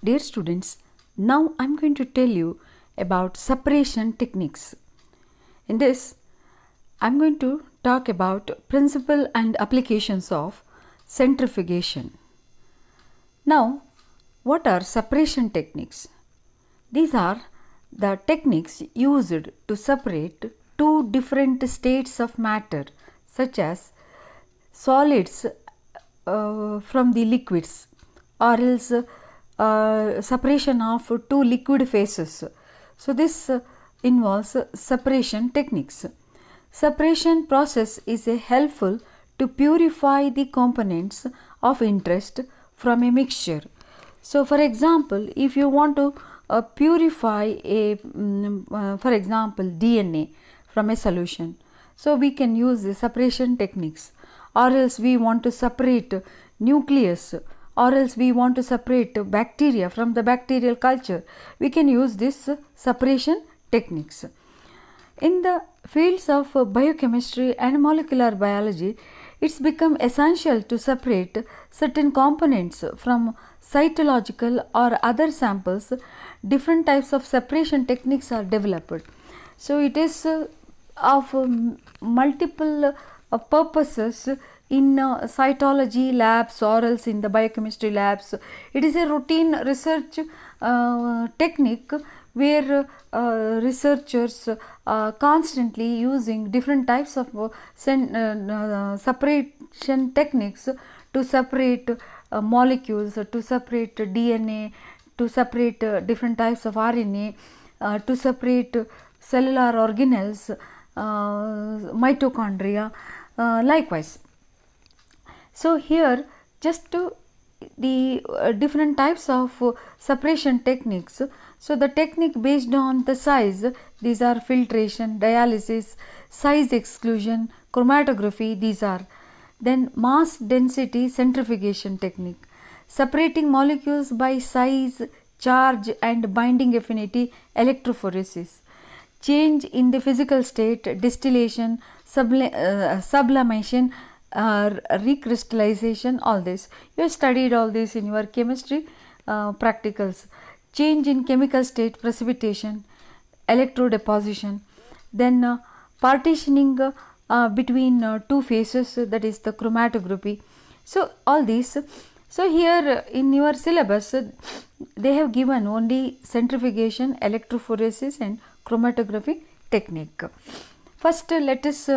Dear students, now I am going to tell you about separation techniques. In this, I am going to talk about principle and applications of centrifugation. Now, what are separation techniques? These are the techniques used to separate two different states of matter, such as solids from the liquids, or else separation of two liquid phases. So, this involves separation techniques. Separation process is helpful to purify the components of interest from a mixture. So, for example, if you want to purify for example, DNA from a solution, so we can use the separation techniques, or else we want to separate nucleus, or else we want to separate bacteria from the bacterial culture, we can use this separation techniques. In the fields of biochemistry and molecular biology, it's become essential to separate certain components from cytological or other samples. Different types of separation techniques are developed. So, it is of multiple purposes in cytology labs or else in the biochemistry labs. It is a routine research technique where researchers constantly using different types of separation techniques to separate molecules, to separate DNA, to separate different types of RNA, to separate cellular organelles, mitochondria, likewise. So, here just to the different types of separation techniques. So, the technique based on the size, these are filtration, dialysis, size exclusion, chromatography, these are. Then mass density centrifugation technique, separating molecules by size, charge and binding affinity, electrophoresis. Change in the physical state, distillation, sublimation, recrystallization, all this. You have studied all this in your chemistry practicals. Change in chemical state, precipitation, electrodeposition, then partitioning between two phases, that is the chromatography. So, all these. So, here in your syllabus they have given only centrifugation, electrophoresis and chromatography technique. First, let us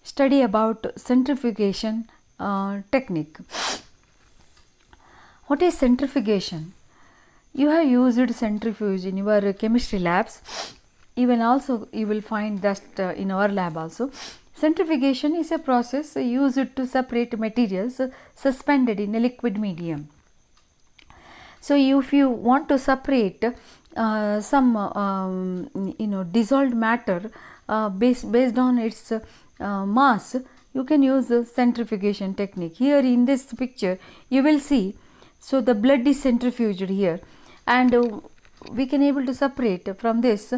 study about centrifugation technique. What is centrifugation? You have used centrifuge in your chemistry labs, even also you will find that in our lab also. Centrifugation is a process used to separate materials suspended in a liquid medium. So, if you want to separate some dissolved matter based on its mass, you can use the centrifugation technique. Here in this picture you will see, so the blood is centrifuged here, and we can able to separate from this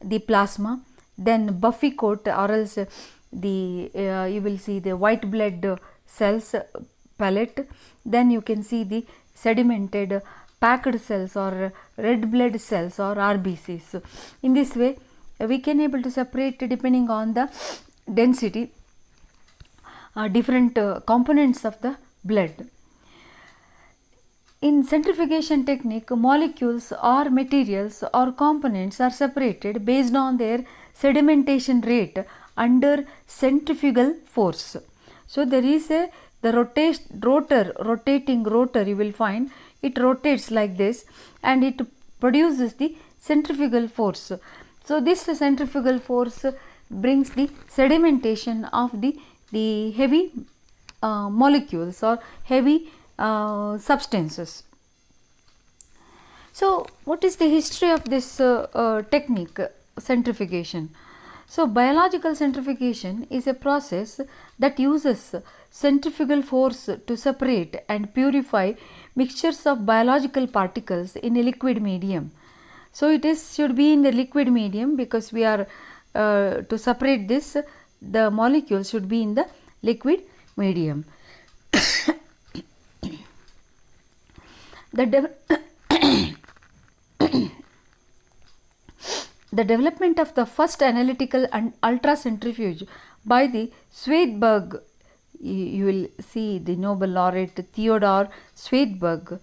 the plasma, then buffy coat, or else the you will see the white blood cells pellet, then you can see the sedimented packed cells or red blood cells or RBCs. In this way we can able to separate depending on the density different components of the blood. In centrifugation technique, molecules or materials or components are separated based on their sedimentation rate under centrifugal force. So, there is a rotating rotor, you will find it rotates like this and it produces the centrifugal force. So, this centrifugal force brings the sedimentation of the heavy molecules or heavy substances. So, what is the history of this technique, centrifugation? So, biological centrifugation is a process that uses centrifugal force to separate and purify mixtures of biological particles in a liquid medium. So, it should be in the liquid medium, because we are to separate this, the molecule should be in the liquid medium. The the development of the first analytical and ultracentrifuge by the Svedberg, you will see the Nobel laureate Theodor Svedberg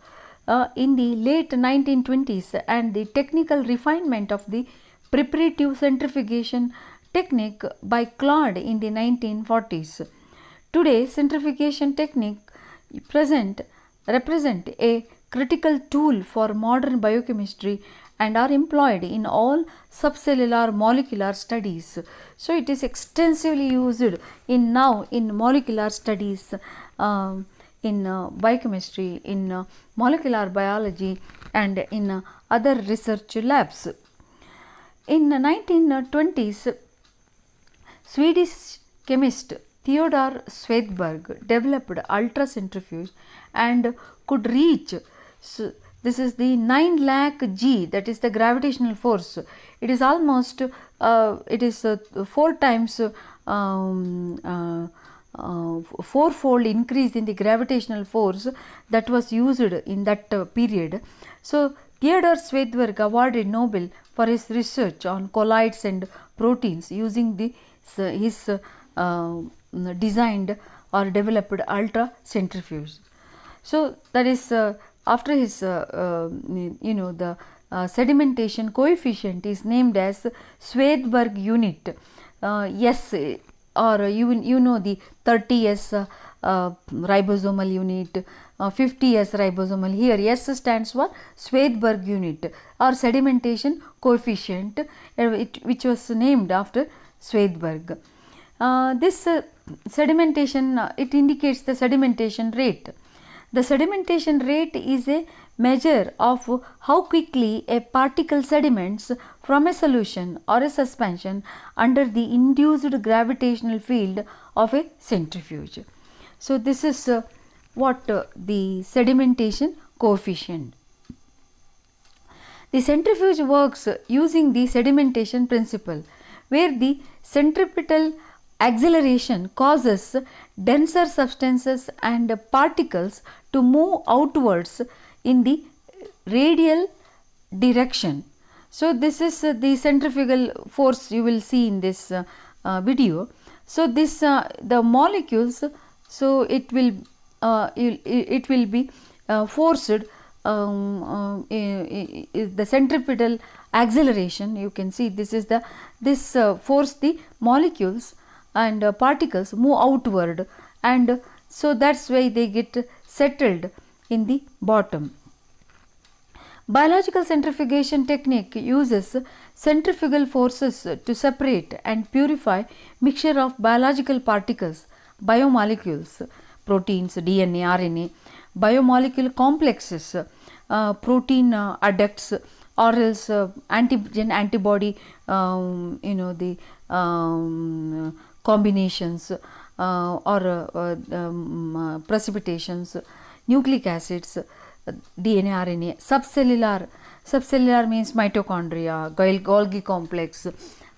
in the late 1920s, and the technical refinement of the preparative centrifugation technique by Claude in the 1940s. Today, centrifugation technique represent a critical tool for modern biochemistry and are employed in all subcellular molecular studies. So it is extensively used in molecular studies, in biochemistry, in molecular biology, and in other research labs. In 1920s, Swedish chemist Theodor Svedberg developed ultracentrifuge and could reach, so this is the 9 lakh G, that is the gravitational force. It is almost 4 times fourfold increase in the gravitational force that was used in that period. So Theodor Svedberg awarded Nobel for his research on colloids and proteins using his designed or developed ultracentrifuge. So that is after his the sedimentation coefficient is named as Svedberg unit, S, or the 30S ribosomal unit, 50S ribosomal. Here S stands for Svedberg unit or sedimentation coefficient, which was named after Svedberg. This sedimentation, it indicates the sedimentation rate. The sedimentation rate is a measure of how quickly a particle sediments from a solution or a suspension under the induced gravitational field of a centrifuge. So this is what the sedimentation coefficient. The centrifuge works using the sedimentation principle, where the centripetal acceleration causes denser substances and particles to move outwards in the radial direction. So this is the centrifugal force you will see in this video. So this the molecules, so it will be forced, the centripetal acceleration, you can see this is this force the molecules and particles move outward, and so that's why they get settled in the bottom. Biological centrifugation technique uses centrifugal forces to separate and purify mixture of biological particles, biomolecules, proteins, DNA, RNA, biomolecule complexes, protein adducts, or else antigen antibody, the combinations or precipitations, nucleic acids, DNA, RNA, subcellular means mitochondria, Golgi complex,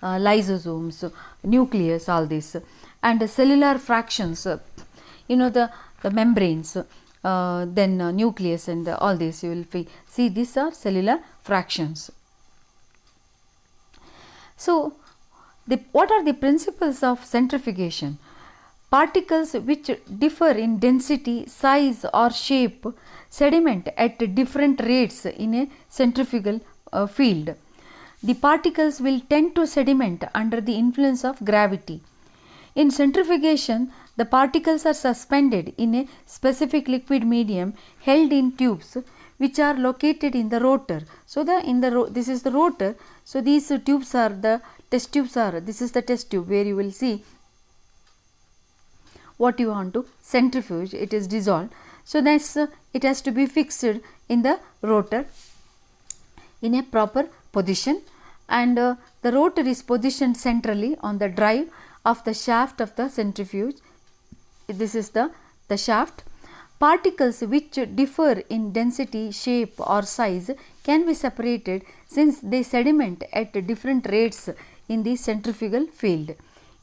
lysosomes, nucleus, all this, and cellular fractions, the membranes, then nucleus, and all this you will see these are cellular fractions. So what are the principles of centrifugation? Particles which differ in density, size or shape sediment at different rates in a centrifugal field. The particles will tend to sediment under the influence of gravity. In centrifugation, the particles are suspended in a specific liquid medium held in tubes which are located in the rotor. So this is the rotor. So these tubes are the test tubes. This is the test tube where you will see what you want to centrifuge. It is dissolved. So that's it has to be fixed in the rotor in a proper position, and the rotor is positioned centrally on the drive of the shaft of the centrifuge. This is the shaft. Particles which differ in density, shape or size can be separated since they sediment at different rates in the centrifugal field.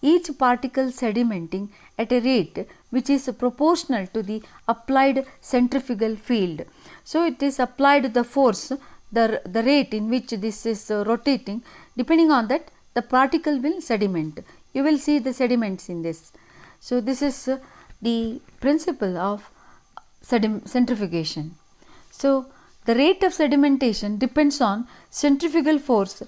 Each particle sedimenting at a rate which is proportional to the applied centrifugal field. So it is applied the force, the rate in which this is rotating, depending on that the particle will sediment. You will see the sediments in this. So, this is the principle of centrifugation. So, the rate of sedimentation depends on centrifugal force,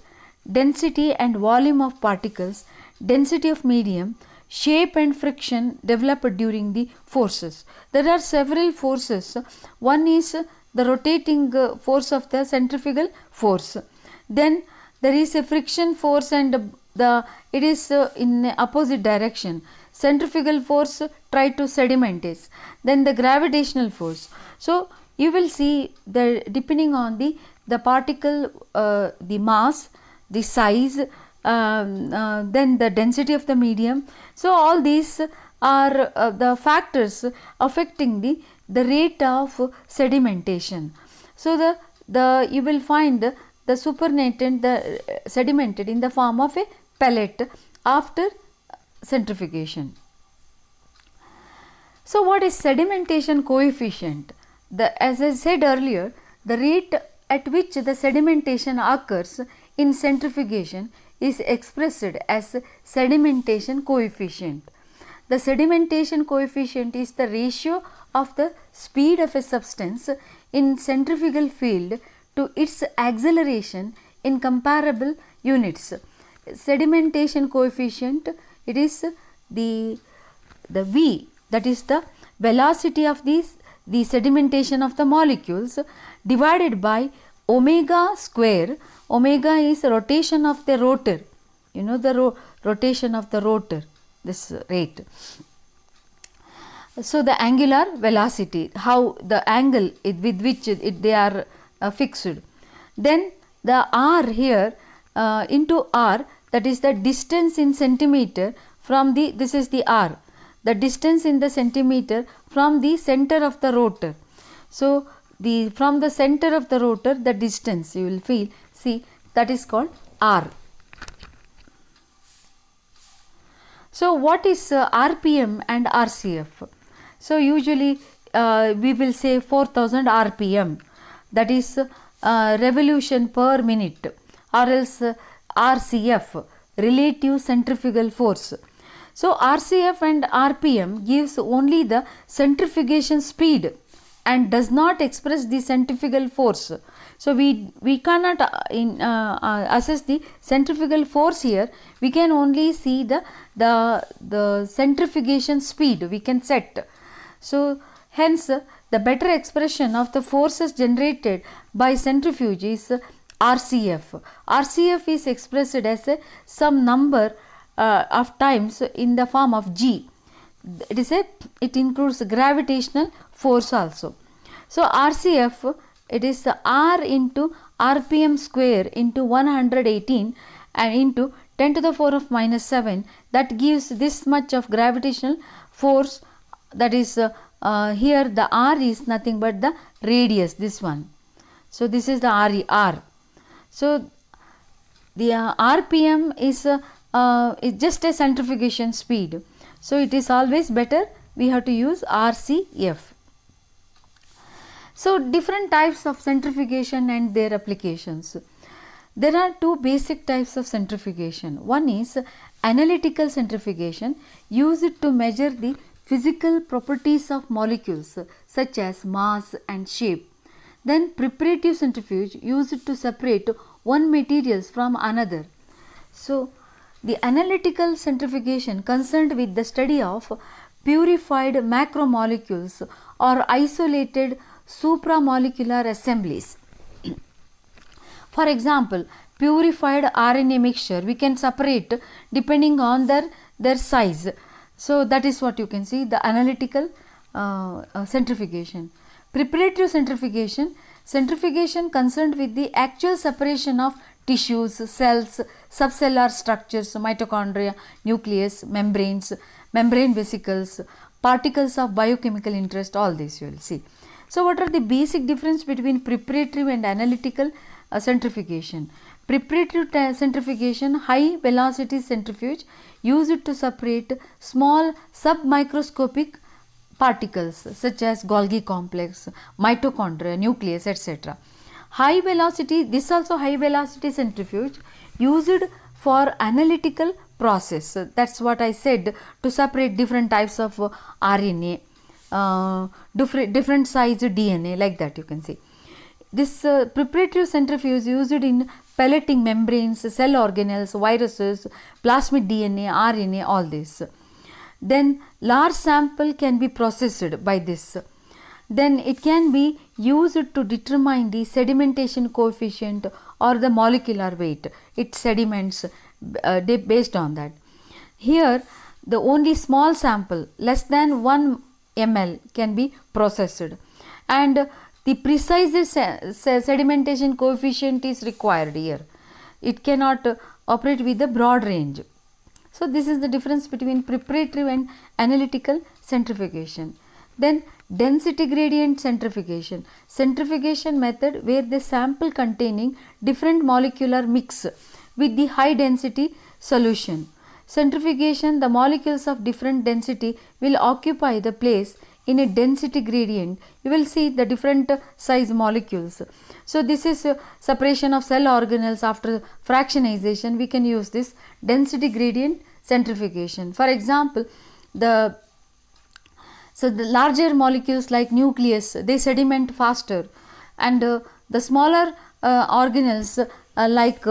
density and volume of particles, density of medium, shape and friction developed during the forces. There are several forces. One is the rotating force of the centrifugal force. Then there is a friction force and it is in opposite direction. Centrifugal force try to sediment it. Then the gravitational force. So, you will see that depending on the particle, the mass, the size, then the density of the medium. So, all these are the factors affecting the rate of sedimentation. So, the you will find the supernatant, the sedimented in the form of a pellet after centrifugation. So, what is sedimentation coefficient? As I said earlier, the rate at which the sedimentation occurs in centrifugation is expressed as sedimentation coefficient. The sedimentation coefficient is the ratio of the speed of a substance in centrifugal field to its acceleration in comparable units. Sedimentation coefficient, it is the V, that is the velocity of the sedimentation of the molecules, divided by omega square. Omega is rotation of the rotor, you know the rotation of the rotor, this rate. So, the angular velocity, how the angle with which they are fixed. Then the R here into R, that is the distance in centimeter from this is the R, the distance in the centimeter from the center of the rotor. So, from the center of the rotor, the distance you will see that is called R. So, what is RPM and RCF? So, usually we will say 4000 RPM, that is revolution per minute, or else RCF, relative centrifugal force. So, RCF and RPM gives only the centrifugation speed and does not express the centrifugal force. So, we cannot assess the centrifugal force here. We can only see the centrifugation speed we can set. So, hence the better expression of the forces generated by centrifuge is RCF. RCF is expressed as some number of times in the form of G. It includes gravitational force also. So, RCF, it is R into RPM square into 118 and into 10 to the 4 of minus 7, that gives this much of gravitational force. That is here the R is nothing but the radius, this one. So, this is the R. So, the RPM is just a centrifugation speed. So, it is always better we have to use RCF. So, different types of centrifugation and their applications. There are two basic types of centrifugation. One is analytical centrifugation, used to measure the physical properties of molecules such as mass and shape. Then preparative centrifuge, used to separate one materials from another. So, the analytical centrifugation concerned with the study of purified macromolecules or isolated supramolecular assemblies. For example, purified RNA mixture we can separate depending on their size. So, that is what you can see, the analytical centrifugation. Preparative centrifugation concerned with the actual separation of tissues, cells, subcellular structures, mitochondria, nucleus, membranes, membrane vesicles, particles of biochemical interest, all this you will see. So, what are the basic difference between preparative and analytical centrifugation? Preparative centrifugation, high velocity centrifuge, used to separate small submicroscopic particles such as Golgi complex, mitochondria, nucleus, etc. High velocity, this also high velocity centrifuge used for analytical process. That's what I said, to separate different types of RNA, different size DNA, like that you can see. This preparative centrifuge used in pelleting membranes, cell organelles, viruses, plasmid DNA, RNA, all this. Then large sample can be processed by this. Then it can be used to determine the sedimentation coefficient or the molecular weight. It sediments based on that. Here the only small sample less than 1 ml can be processed, and the precise sedimentation coefficient is required here. It cannot operate with the broad range. So this is the difference between preparative and analytical centrifugation. Then density gradient centrifugation. Centrifugation method where the sample containing different molecular mix with the high density solution. Centrifugation, the molecules of different density will occupy the place in a density gradient. You will see the different size molecules. So this is separation of cell organelles after fractionization. We can use this density gradient centrifugation. For example, the larger molecules like nucleus, they sediment faster, and the smaller organelles like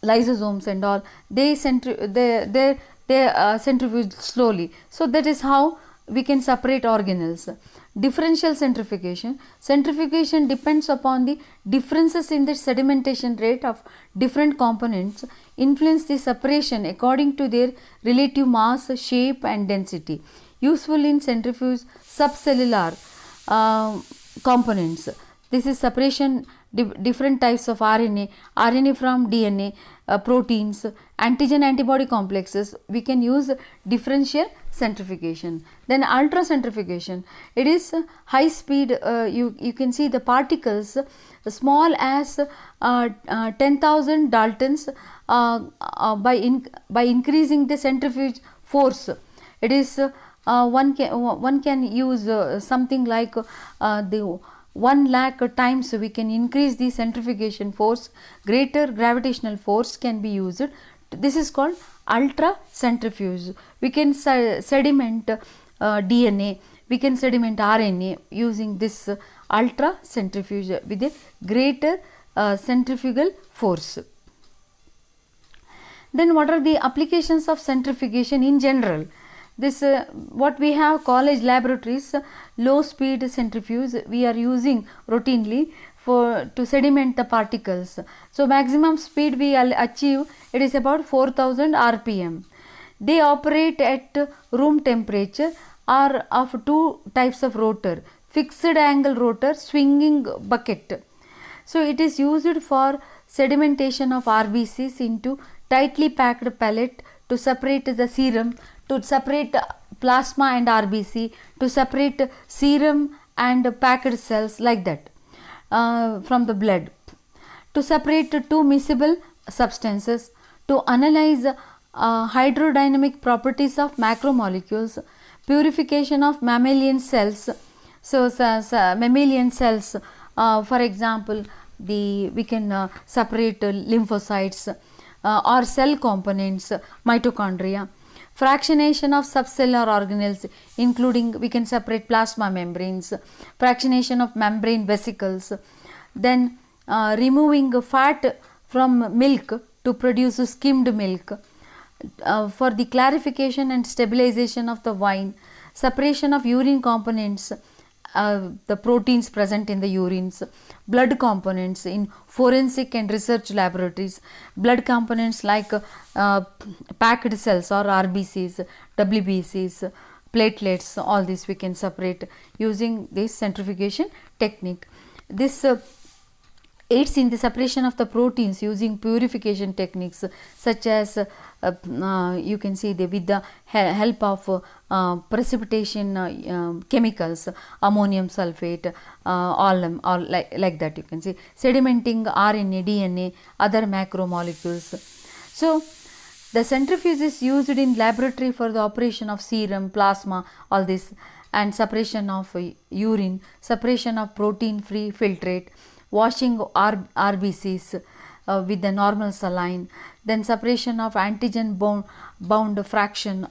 lysosomes and all, they centrifuge slowly. So that is how we can separate organelles. Differential centrifugation. Centrifugation depends upon the differences in the sedimentation rate of different components, influence the separation according to their relative mass, shape and density. Useful in centrifuge subcellular components. This is separation different types of RNA from DNA, proteins, antigen antibody complexes. We can use differential centrifugation. Then ultracentrifugation. It is high speed. You can see the particles small as 10,000 Daltons by increasing the centrifuge force. It is one can use something like the 1 lakh times we can increase the centrifugation force. Greater gravitational force can be used. This is called ultra centrifuge. We can sediment DNA, we can sediment RNA using this ultra centrifuge with a greater centrifugal force. Then what are the applications of centrifugation in general? This what we have college laboratories, low speed centrifuge we are using routinely to sediment the particles. So maximum speed we achieve, it is about 4000 rpm. They operate at room temperature, are of two types of rotor: fixed angle rotor, swinging bucket. So it is used for sedimentation of RBCs into tightly packed pellet, to separate the serum, to separate plasma and RBC, to separate serum and packed cells, like that, from the blood, to separate two miscible substances, to analyze hydrodynamic properties of macromolecules, purification of mammalian cells. So mammalian cells, for example, we can separate lymphocytes or cell components, mitochondria. Fractionation of subcellular organelles, including we can separate plasma membranes, fractionation of membrane vesicles. Then removing fat from milk to produce skimmed milk, for the clarification and stabilization of the wine, separation of urine components, the proteins present in the urines, blood components in forensic and research laboratories, blood components like packed cells or RBCs, WBCs, platelets, all this we can separate using this centrifugation technique. This aids in the separation of the proteins using purification techniques, such as you can see with the help of precipitation chemicals, ammonium sulfate, all like that you can see, sedimenting RNA, DNA, other macromolecules. So the centrifuge is used in laboratory for the operation of serum, plasma, all this. and separation of urine, separation of protein free filtrate, washing RBCs with the normal saline, then separation of antigen bound fraction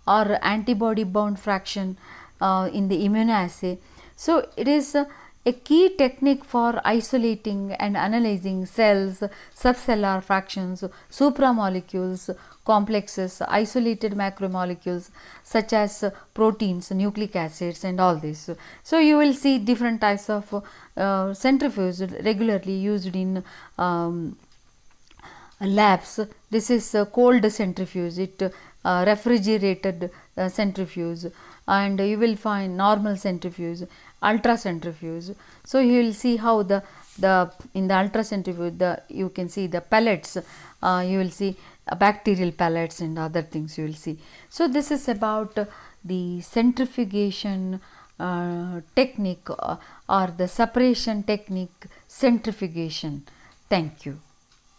or antibody bound fraction in the immunoassay. So it is a key technique for isolating and analyzing cells, subcellular fractions, supramolecules, complexes, isolated macromolecules such as proteins, nucleic acids and all this. So you will see different types of centrifuge regularly used in labs. This is a cold centrifuge, it refrigerated centrifuge, and you will find normal centrifuge, ultra centrifuge. So you will see how the in the ultra centrifuge you can see the pellets, you will see bacterial pellets and other things you will see. So this is about the centrifugation technique or the separation technique, centrifugation. Thank you.